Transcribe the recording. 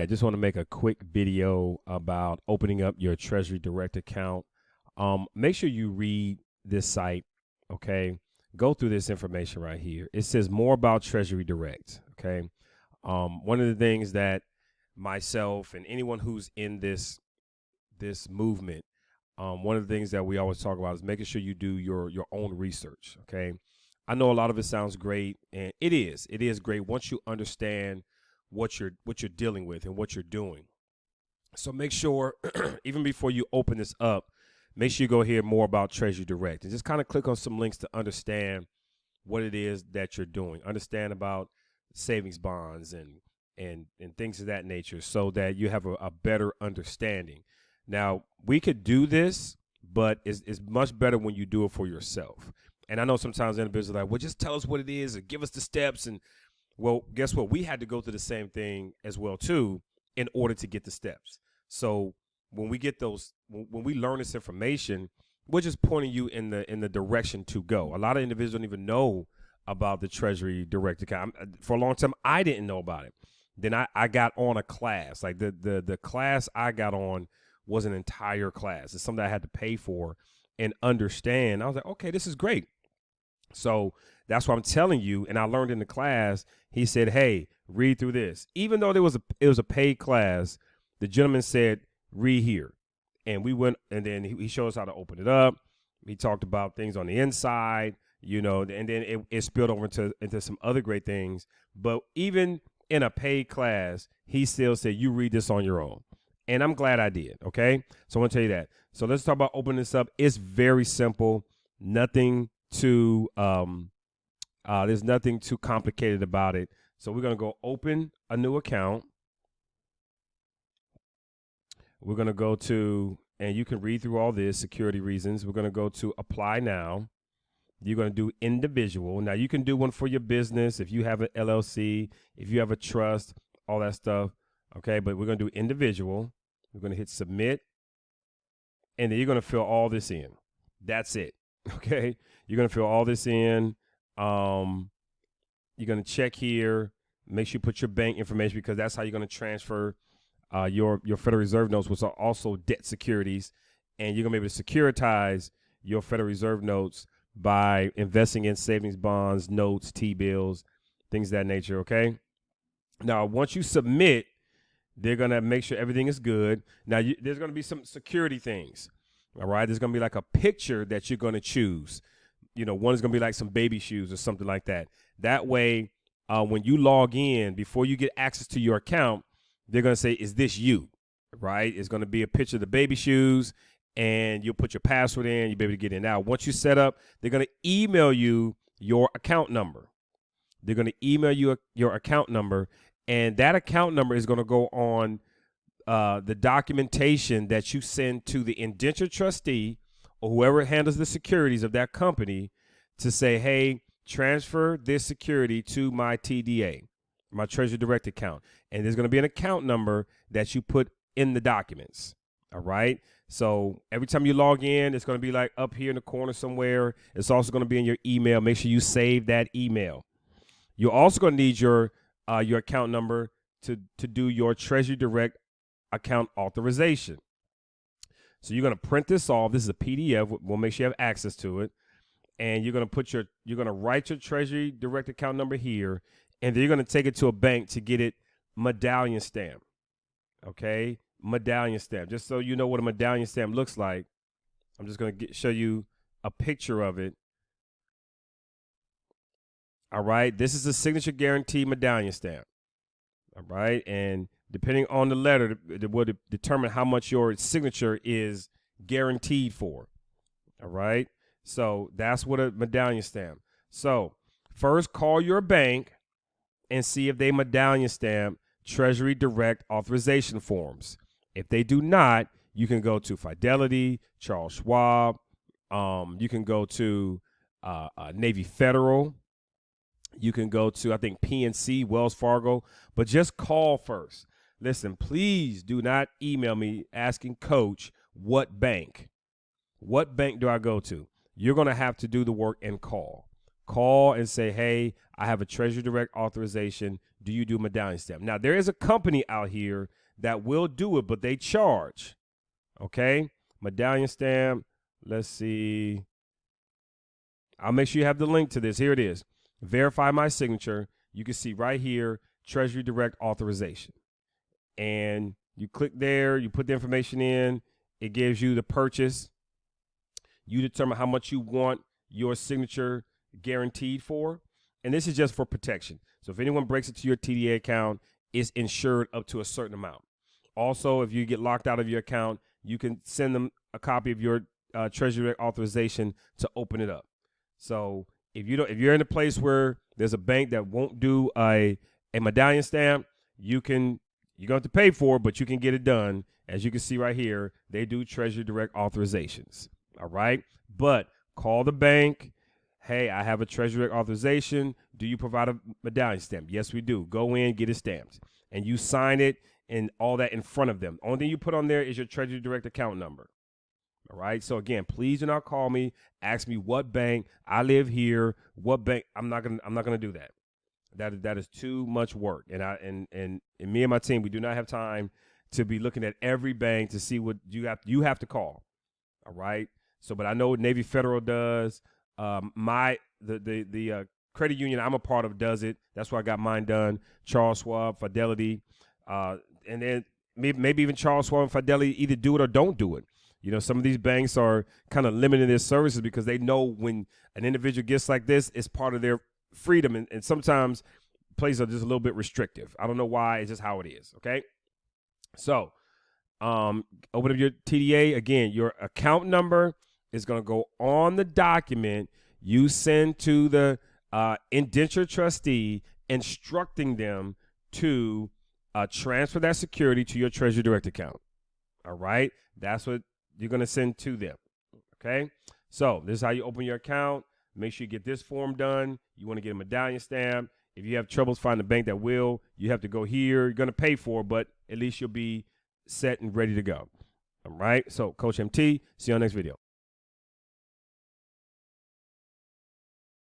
I just want to make a quick video about opening up your Treasury Direct account. Make sure you read this site, okay? Go through this information right here. It says more about Treasury Direct, okay? One of the things that myself and anyone who's in this movement, one of the things that we always talk about is making sure you do your own research, okay? I know a lot of it sounds great, and it is great once you understand what you're dealing with and what you're doing. So make sure, even before you open this up, make sure you go hear more about Treasury Direct and just kind of click on some links to understand what it is that you're doing. Understand about savings bonds and things of that nature, so that you have a better understanding. Now, we could do this, but it's much better when you do it for yourself. And I know sometimes individuals are like, well, just tell us what it is and give us the steps. And well, guess what? We had to go through the same thing as well, too, in order to get the steps. So when we get when we learn this information, we're just pointing you in the direction to go. A lot of individuals don't even know about the Treasury Direct account. For a long time, I didn't know about it. Then I got on a class. Like the class I got on was an entire class. It's something I had to pay for and understand. I was like, okay, this is great. So that's what I'm telling you. And I learned in the class, he said, hey, read through this. Even though it was a paid class, the gentleman said, read here. And we went, and then he showed us how to open it up. He talked about things on the inside, and then it spilled over into some other great things. But even in a paid class, he still said, you read this on your own. And I'm glad I did. Okay. So I want to tell you that. So let's talk about opening this up. It's very simple. There's nothing too complicated about it. So we're going to go open a new account. We're going to go to, and you can read through all this, security reasons. We're going to go to apply now. You're going to do individual. Now you can do one for your business if you have an LLC, if you have a trust, all that stuff. Okay, but we're going to do individual. We're going to hit submit. And then you're going to fill all this in. That's it. Okay, you're going to fill all this in. You're going to check here. Make sure you put your bank information, because that's how you're going to transfer your Federal Reserve notes, which are also debt securities. And you're going to be able to securitize your Federal Reserve notes by investing in savings bonds, notes, T-bills, things of that nature, okay? Now, once you submit, they're going to make sure everything is good. Now, there's going to be some security things, all right? There's going to be like a picture that you're going to choose. One is going to be like some baby shoes or something like that. That way, when you log in, before you get access to your account, they're going to say, is this you, right? It's going to be a picture of the baby shoes, and you'll put your password in. You'll be able to get in. Now, once you set up, they're going to email you your account number. They're going to email you your account number, and that account number is going to go on the documentation that you send to the indentured trustee or whoever handles the securities of that company, to say, hey, transfer this security to my TDA, my Treasury Direct account. And there's going to be an account number that you put in the documents. All right. So every time you log in, it's going to be like up here in the corner somewhere. It's also going to be in your email. Make sure you save that email. You're also going to need your account number to do your Treasury Direct account authorization. So you're going to print this off. This is a PDF. We'll make sure you have access to it. And you're going to write your Treasury Direct account number here, and then you're going to take it to a bank to get it medallion stamp. Okay? Medallion stamp. Just so you know what a medallion stamp looks like, I'm just going to show you a picture of it. All right? This is a signature guarantee medallion stamp. All right? And depending on the letter, it will determine how much your signature is guaranteed for. All right? So that's what a medallion stamp. So first, call your bank and see if they medallion stamp Treasury Direct authorization forms. If they do not, you can go to Fidelity, Charles Schwab. You can go to Navy Federal. You can go to, I think, PNC, Wells Fargo. But just call first. Listen, please do not email me asking Coach what bank. What bank do I go to? You're going to have to do the work and call. Call and say, hey, I have a Treasury Direct authorization. do you do medallion stamp? Now, there is a company out here that will do it, but they charge. Okay, medallion stamp. Let's see. I'll make sure you have the link to this. Here it is. Verify my signature. You can see right here, Treasury Direct authorization. And you click there, you put the information in, it gives you the purchase. You determine how much you want your signature guaranteed for. And this is just for protection. So if anyone breaks into your TDA account, it's insured up to a certain amount. Also, if you get locked out of your account, you can send them a copy of your Treasury Direct authorization to open it up. So if you're in a place where there's a bank that won't do a medallion stamp, you're going to have to pay for it, but you can get it done. As you can see right here, they do Treasury Direct authorizations. All right. But call the bank. Hey, I have a Treasury Direct authorization. Do you provide a medallion stamp? Yes, we do. Go in, get it stamped. And you sign it and all that in front of them. Only thing you put on there is your Treasury Direct account number. All right. So again, please do not call me. Ask me what bank. I live here. What bank? I'm not gonna do that. That is too much work. And me and my team, we do not have time to be looking at every bank to see what you have to call. All right. So, but I know Navy Federal does. The credit union I'm a part of does it. That's why I got mine done. Charles Schwab, Fidelity, and then maybe even Charles Schwab and Fidelity either do it or don't do it. You know, some of these banks are kind of limiting their services because they know when an individual gets like this, it's part of their freedom. And sometimes places are just a little bit restrictive. I don't know why. It's just how it is. Okay. So open up your TDA. Again, your account number is going to go on the document you send to the indenture trustee, instructing them to transfer that security to your Treasury Direct account. All right. That's what you're going to send to them. Okay. So this is how you open your account. Make sure you get this form done. You want to get a medallion stamp. If you have troubles finding a bank that will, you have to go here. You're going to pay for it, but at least you'll be set and ready to go. All right. So Coach MT, see you on the next video.